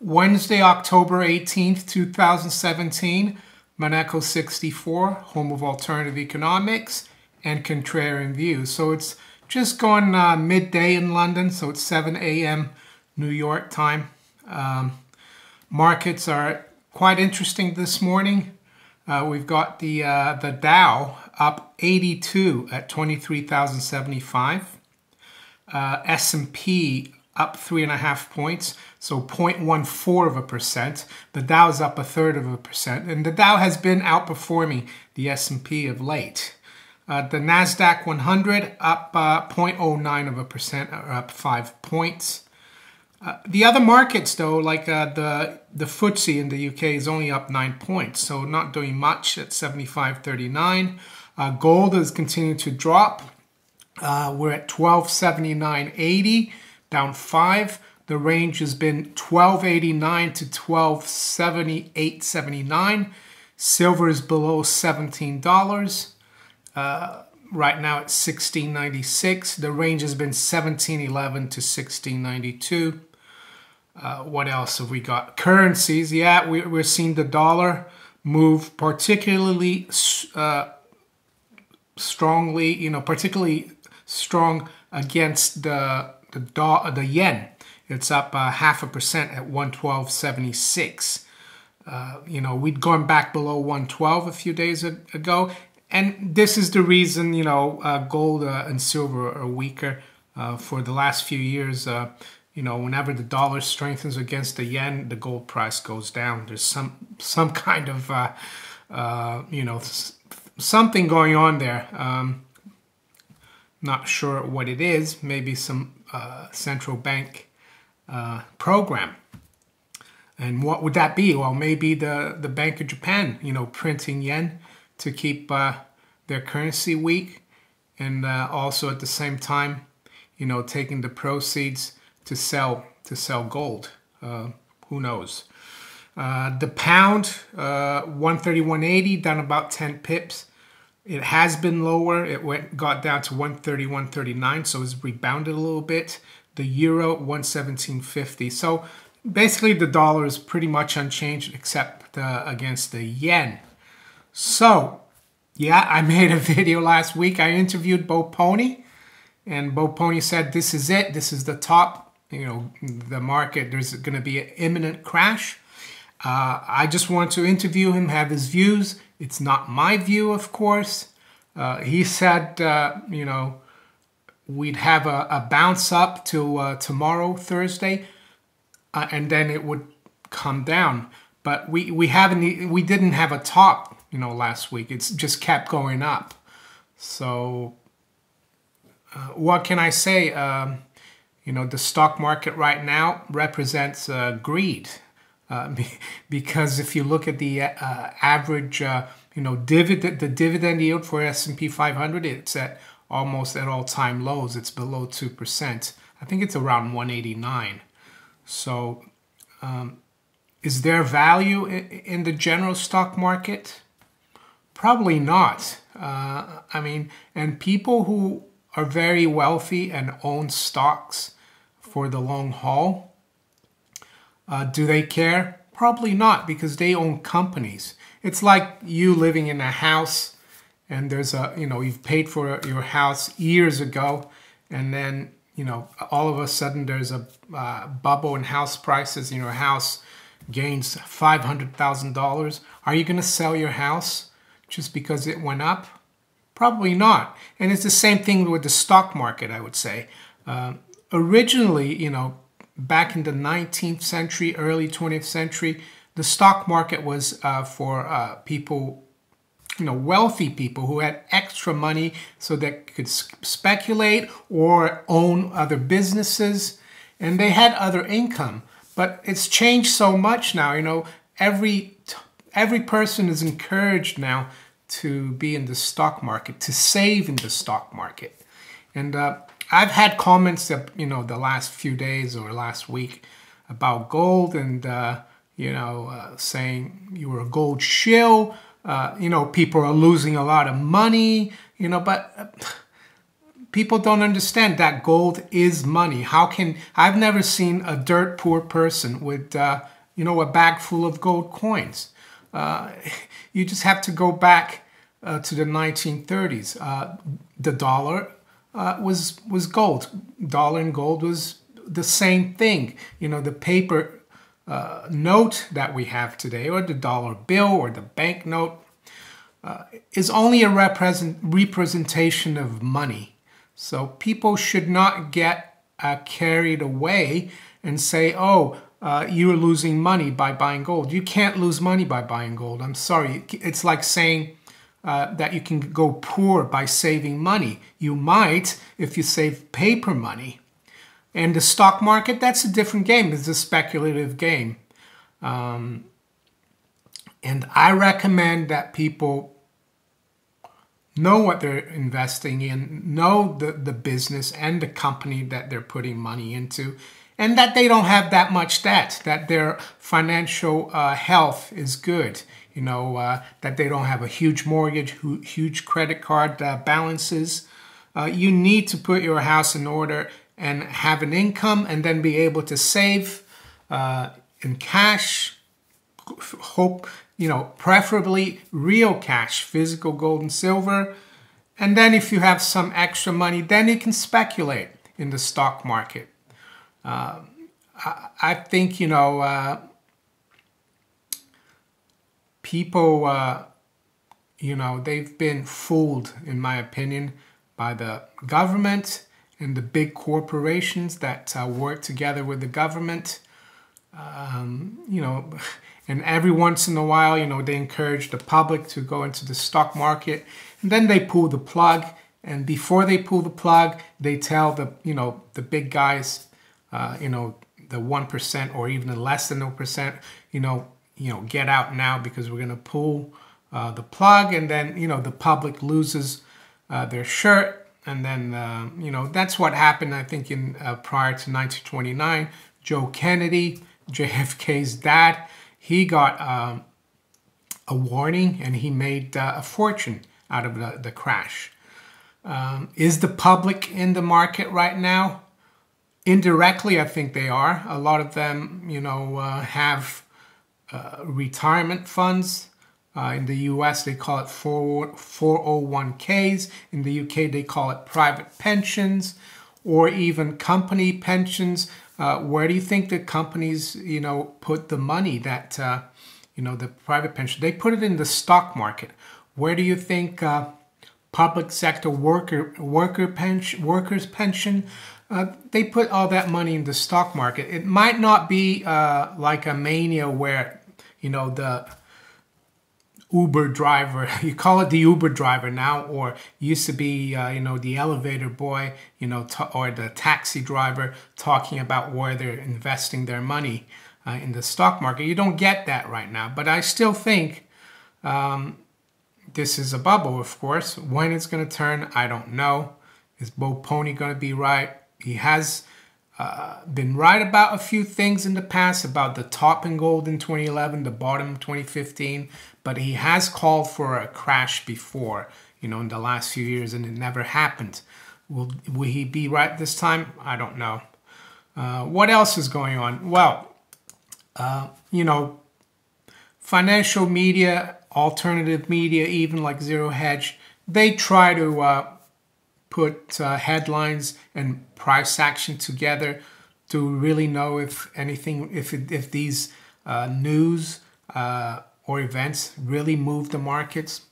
Wednesday, October 18th, 2017, Monaco 64, home of alternative economics and contrarian views. So it's just gone midday in London, so it's 7 a.m. New York time. Markets are quite interesting this morning. We've got the Dow up 82 at 23,075. S&P up 3.5 points, so 0.14%. The Dow is up 1/3%, and the Dow has been outperforming the S&P of late. The Nasdaq 100 up 0.09%, or up 5 points. The other markets, though, like the FTSE in the UK is only up 9 points, so not doing much at 75.39. Gold is continuing to drop. We're at 1279.80, down 5. The range has been 1289 to 1278.79. Silver is below $17. Right now it's 1696. The range has been 1711 to 1692. What else have we got? Currencies, yeah, we're seeing the dollar move particularly strongly, particularly strong against the yen. It's up 0.5% at 112.76. We'd gone back below 112 a few days ago, and this is the reason gold and silver are weaker. For the last few years, whenever the dollar strengthens against the yen, the gold price goes down. There's some kind of something going on there. Not sure what it is. Maybe some central bank program. And what would that be? Well, maybe the Bank of Japan, printing yen to keep their currency weak, and also at the same time, taking the proceeds to sell gold. Who knows? The pound, 131.80, down about 10 pips. It has been lower. It got down to 131.39, so it's rebounded a little bit. The euro, 117.50. So basically the dollar is pretty much unchanged except against the yen. So, yeah, I made a video last week. I interviewed Bo Pony, and Bo Pony said this is it. This is the top. The market, there's going to be an imminent crash. I just want to interview him, have his views. It's not my view, of course. He said, we'd have a bounce up to tomorrow, Thursday, and then it would come down. But we didn't have a top, last week. It's just kept going up. So what can I say? The stock market right now represents greed. Because if you look at the average, the dividend yield for S&P 500, it's almost at all-time lows. It's below 2%. I think it's around 189. So, is there value in the general stock market? Probably not. And people who are very wealthy and own stocks for the long haul, do they care? Probably not, because they own companies. It's like you living in a house, and there's you've paid for your house years ago, and then, all of a sudden there's a bubble in house prices, and your house gains $500,000. Are you going to sell your house just because it went up? Probably not. And it's the same thing with the stock market, I would say. Originally, back in the 19th century, early 20th century, the stock market was for people, wealthy people who had extra money so they could speculate or own other businesses, and they had other income. But it's changed so much now, every person is encouraged now to be in the stock market, to save in the stock market. And I've had comments that, the last few days or last week about gold, and, saying you were a gold shill. People are losing a lot of money, but people don't understand that gold is money. I've never seen a dirt poor person with, a bag full of gold coins. You just have to go back to the 1930s. The dollar was gold. Dollar and gold was the same thing. The paper note that we have today, or the dollar bill, or the banknote, is only a representation of money. So people should not get carried away and say, oh, you're losing money by buying gold. You can't lose money by buying gold. I'm sorry. It's like saying that you can go poor by saving money. You might if you save paper money. And the stock market, that's a different game. It's a speculative game. And I recommend that people know what they're investing in, know the business and the company that they're putting money into, and that they don't have that much debt, that their financial health is good, that they don't have a huge mortgage, huge credit card balances. You need to put your house in order and have an income, and then be able to save in cash, preferably real cash, physical gold and silver. And then if you have some extra money, then you can speculate in the stock market. I think, people, they've been fooled, in my opinion, by the government and the big corporations that work together with the government. And every once in a while, they encourage the public to go into the stock market, and then they pull the plug. And before they pull the plug, they tell the big guys, the 1% or even less than 0%, get out now because we're going to pull the plug. And then, the public loses their shirt. And then, that's what happened, I think, in prior to 1929. Joe Kennedy, JFK's dad, he got a warning, and he made a fortune out of the crash. Is the public in the market right now? Indirectly, I think they are. A lot of them, have retirement funds. In the US, they call it 401ks. In the UK, they call it private pensions, or even company pensions. Where do you think the companies, put the money that, the private pension? They put it in the stock market. Where do you think public sector workers' pension? They put all that money in the stock market. It might not be like a mania where, the Uber driver, you call it the Uber driver now, or used to be, the elevator boy, or the taxi driver talking about where they're investing their money in the stock market. You don't get that right now. But I still think this is a bubble, of course. When it's going to turn, I don't know. Is Bo Pony going to be right? He has been right about a few things in the past, about the top in gold in 2011, the bottom in 2015, but he has called for a crash before, in the last few years, and it never happened. Will he be right this time? I don't know. What else is going on? Well, financial media, alternative media, even like Zero Hedge, they try to put headlines and price action together to really know if these news or events really move the markets.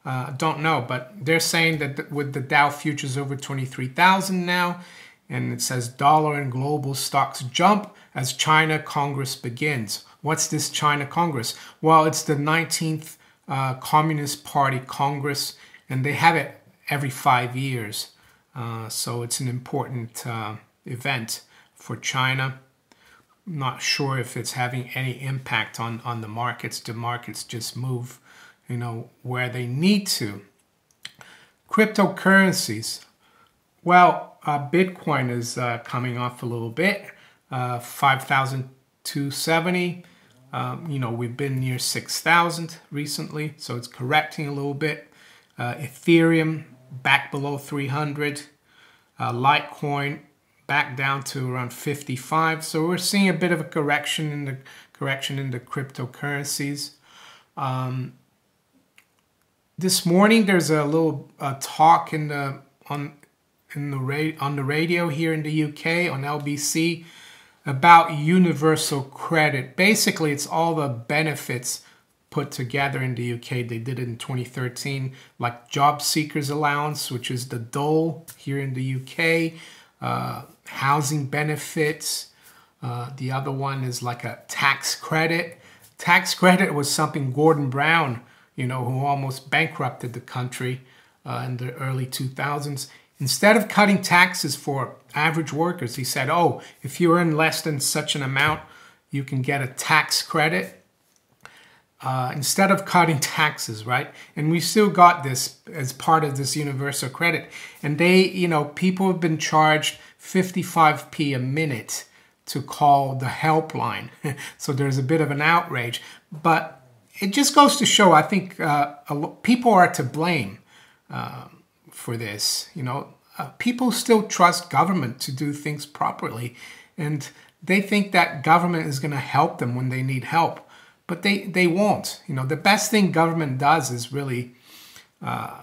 Don't know, but they're saying that with the Dow futures over 23,000 now, and it says dollar and global stocks jump as China Congress begins. What's this China Congress? Well, it's the 19th Communist Party Congress, and they have it every 5 years. So it's an important event for China. I'm not sure if it's having any impact on the markets. The markets just move, where they need to. Cryptocurrencies. Well, Bitcoin is coming off a little bit. 5,270. We've been near 6,000 recently, so it's correcting a little bit. Ethereum back below 300. LITECOIN back down to around 55. So we're seeing a bit of a correction in the cryptocurrencies. This morning there's a little talk on the radio here in the UK on LBC about universal credit. Basically, it's all the benefits put together in the UK. They did it in 2013, like job seekers allowance, which is the dole here in the UK, housing benefits. The other one is like a tax credit. Tax credit was something Gordon Brown, who almost bankrupted the country in the early 2000s. Instead of cutting taxes for average workers, he said, oh, if you earn less than such an amount, you can get a tax credit. Instead of cutting taxes, right? And we still got this as part of this universal credit. And people have been charged 55p a minute to call the helpline. So there's a bit of an outrage. But it just goes to show, I think people are to blame for this. People still trust government to do things properly. And they think that government is going to help them when they need help. But they won't. The best thing government does is really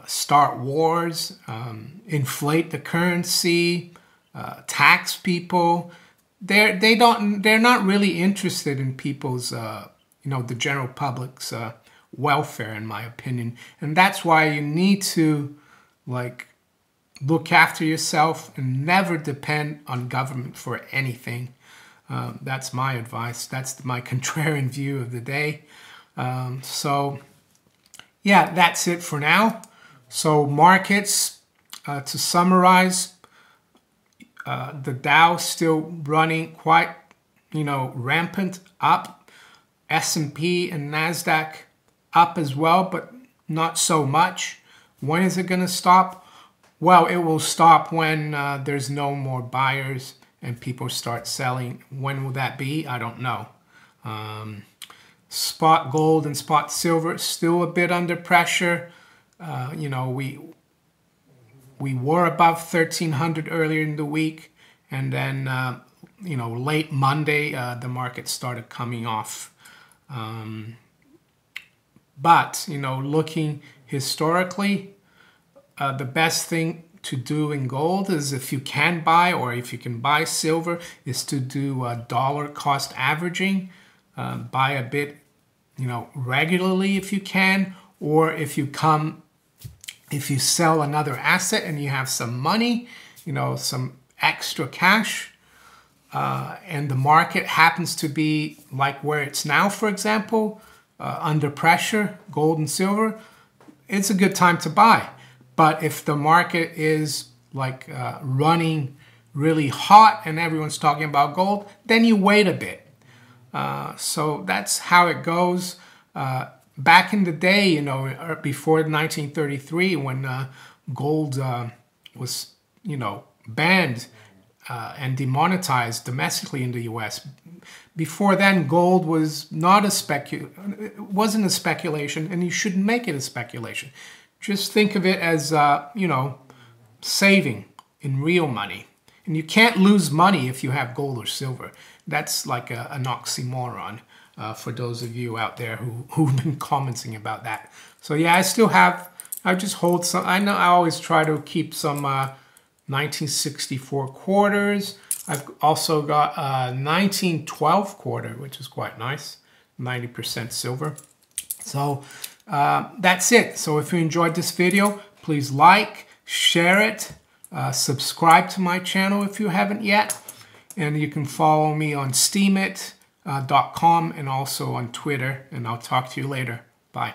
start wars, inflate the currency, tax people. They're not really interested in people's the general public's welfare, in my opinion. And that's why you need to look after yourself and never depend on government for anything. That's my advice. That's my contrarian view of the day. So yeah, that's it for now. So markets, to summarize, the Dow still running quite, rampant up. S&P and NASDAQ up as well, but not so much. When is it going to stop? Well, it will stop when there's no more buyers and people start selling. When will that be? I don't know. Spot gold and spot silver still a bit under pressure. We were above 1,300 earlier in the week, and then late Monday the market started coming off. But looking historically, the best thing to do in gold is, if you can buy, or if you can buy silver, is to do dollar cost averaging. Buy a bit, regularly if you can, or if you sell another asset and you have some money, some extra cash, and the market happens to be like where it's now, for example, under pressure, gold and silver, it's a good time to buy. But if the market is running really hot and everyone's talking about gold, then you wait a bit. So that's how it goes. Back in the day, before 1933, when gold was, banned and demonetized domestically in the U.S. Before then, gold was not wasn't a speculation, and you shouldn't make it a speculation. Just think of it as, saving in real money. And you can't lose money if you have gold or silver. That's like an oxymoron for those of you out there who've been commenting about that. So yeah, I just hold some. I know I always try to keep some 1964 quarters. I've also got a 1912 quarter, which is quite nice, 90% silver. So that's it. So if you enjoyed this video, please like, share it, subscribe to my channel if you haven't yet, and you can follow me on steemit.com and also on Twitter, and I'll talk to you later. Bye.